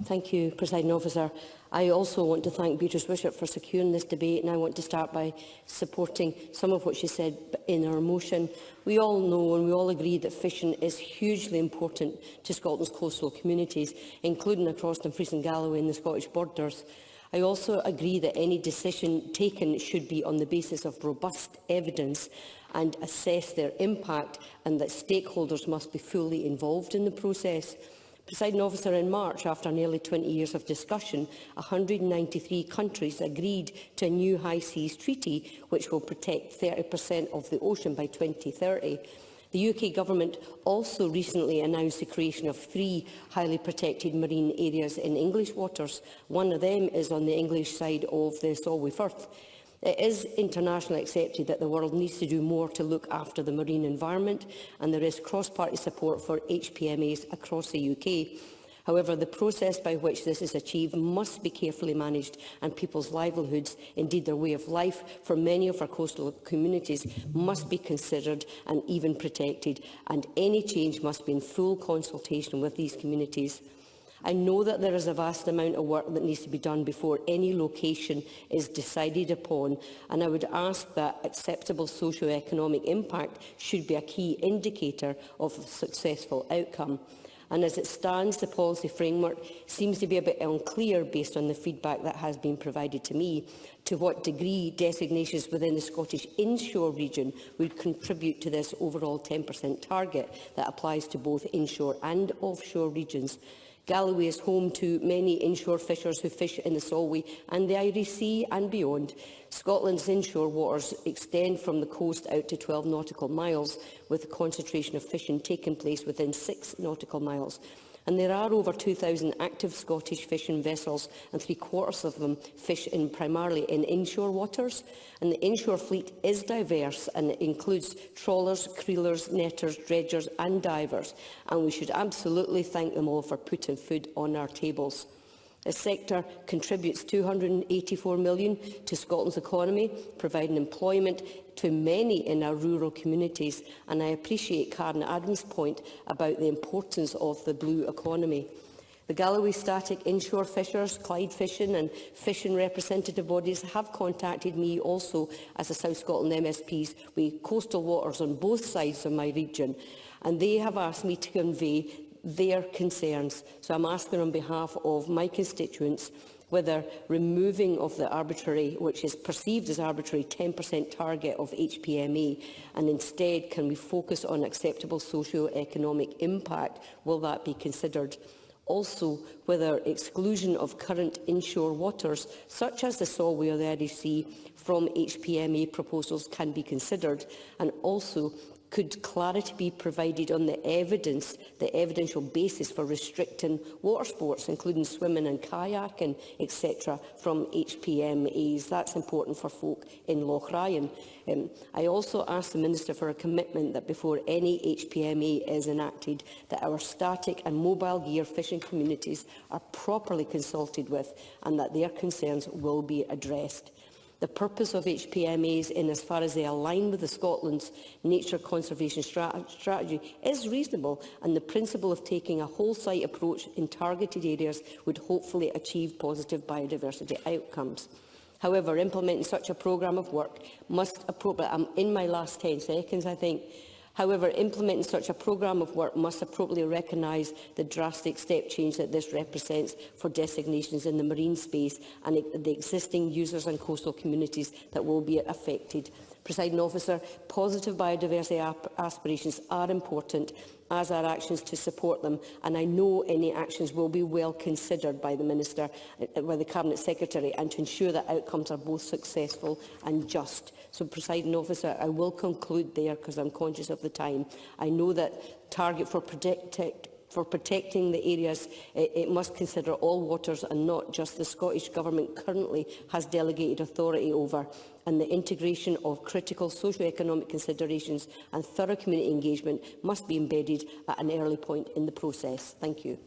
Thank you, Presiding Officer. I also want to thank Beatrice Wishart for securing this debate, and I want to start by supporting some of what she said in her motion. We all know and we all agree that fishing is hugely important to Scotland's coastal communities, including across Dumfries and Galloway and the Scottish borders. I also agree that any decision taken should be on the basis of robust evidence and assess their impact, and that stakeholders must be fully involved in the process. Presiding Officer, in March, after nearly 20 years of discussion, 193 countries agreed to a new High Seas Treaty which will protect 30% of the ocean by 2030. The UK Government also recently announced the creation of 3 highly protected marine areas in English waters. One of them is on the English side of the Solway Firth. It is internationally accepted that the world needs to do more to look after the marine environment, and there is cross-party support for HPMAs across the UK. However, the process by which this is achieved must be carefully managed, and people's livelihoods, indeed their way of life for many of our coastal communities, must be considered and even protected, and any change must be in full consultation with these communities. I know that there is a vast amount of work that needs to be done before any location is decided upon, and I would ask that acceptable socio-economic impact should be a key indicator of a successful outcome. And as it stands, the policy framework seems to be a bit unclear based on the feedback that has been provided to me, to what degree designations within the Scottish inshore region would contribute to this overall 10% target that applies to both inshore and offshore regions. Galloway is home to many inshore fishers who fish in the Solway and the Irish Sea and beyond. Scotland's inshore waters extend from the coast out to 12 nautical miles, with the concentration of fishing taking place within 6 nautical miles. And there are over 2,000 active Scottish fishing vessels, and 3/4 of them fish primarily in inshore waters. And the inshore fleet is diverse, and it includes trawlers, creelers, netters, dredgers and divers. And we should absolutely thank them all for putting food on our tables. The sector contributes £284 million to Scotland's economy, providing employment to many in our rural communities, and I appreciate Karen Adams' point about the importance of the blue economy. The Galloway Static Inshore Fishers, Clyde Fishing and fishing representative bodies have contacted me also as a South Scotland MSPs with coastal waters on both sides of my region, and they have asked me to convey their concerns. So I'm asking on behalf of my constituents whether removing of the arbitrary, which is perceived as arbitrary, 10% target of HPMA, and instead can we focus on acceptable socio-economic impact, will that be considered? Also, whether exclusion of current inshore waters, such as the Solway or the Irish Sea, from HPMA proposals can be considered, and also could clarity be provided on the evidential basis for restricting water sports, including swimming and kayaking, etc., from HPMAs? That's important for folk in Loch Ryan. I also asked the Minister for a commitment that before any HPMA is enacted, that our static and mobile gear fishing communities are properly consulted with, and that their concerns will be addressed. The purpose of HPMAs, in as far as they align with the Scotland's nature conservation strategy, is reasonable, and the principle of taking a whole-site approach in targeted areas would hopefully achieve positive biodiversity outcomes. However, implementing such a programme of work must appropriately, I'm in my last 10 seconds, I think. However, implementing such a programme of work must appropriately recognise the drastic step change that this represents for designations in the marine space and the existing users and coastal communities that will be affected. Presiding Officer, positive biodiversity aspirations are important, as are actions to support them, and I know any actions will be well considered by the Minister, by the Cabinet Secretary, and to ensure that outcomes are both successful and just. So, Presiding Officer, I will conclude there because I'm conscious of the time. I know that target for protecting the areas, it must consider all waters and not just the Scottish Government currently has delegated authority over, and the integration of critical socio-economic considerations and thorough community engagement must be embedded at an early point in the process. Thank you.